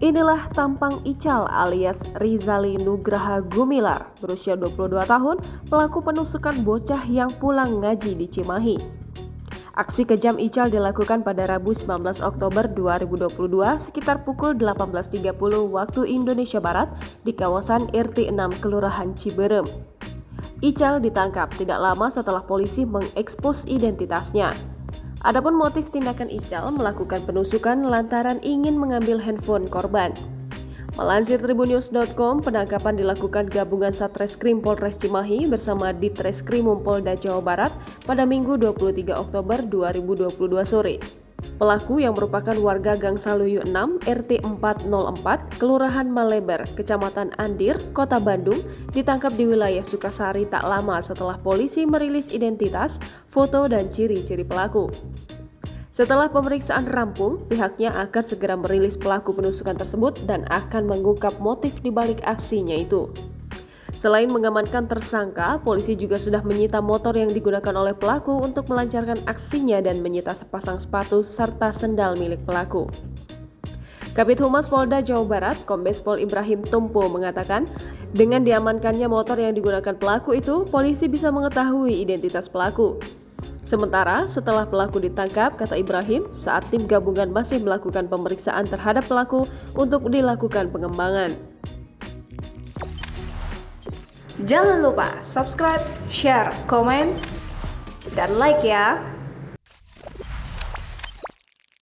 Inilah tampang Ical alias Rizali Nugraha Gumilar, berusia 22 tahun, pelaku penusukan bocah yang pulang ngaji di Cimahi. Aksi kejam Ical dilakukan pada Rabu 19 Oktober 2022 sekitar pukul 18.30 waktu Indonesia Barat di kawasan RT 6 Kelurahan Ciberem. Ical ditangkap tidak lama setelah polisi mengekspos identitasnya. Adapun motif tindakan Ical melakukan penusukan lantaran ingin mengambil handphone korban. Melansir tribunnews.com, penangkapan dilakukan gabungan Satreskrim Polres Cimahi bersama Ditreskrimum Polda Jawa Barat pada Minggu 23 Oktober 2022 sore. Pelaku yang merupakan warga Gang Saluyu 6, RT 404, Kelurahan Maleber, Kecamatan Andir, Kota Bandung, ditangkap di wilayah Sukasari tak lama setelah polisi merilis identitas, foto, dan ciri-ciri pelaku. Setelah pemeriksaan rampung, pihaknya akan segera merilis pelaku penusukan tersebut dan akan mengungkap motif di balik aksinya itu. Selain mengamankan tersangka, polisi juga sudah menyita motor yang digunakan oleh pelaku untuk melancarkan aksinya dan menyita sepasang sepatu serta sendal milik pelaku. Kabid Humas Polda Jawa Barat, Kombes Pol Ibrahim Tumpo mengatakan, dengan diamankannya motor yang digunakan pelaku itu, polisi bisa mengetahui identitas pelaku. Sementara setelah pelaku ditangkap, kata Ibrahim, saat tim gabungan masih melakukan pemeriksaan terhadap pelaku untuk dilakukan pengembangan. Jangan lupa subscribe, share, komen, dan like ya!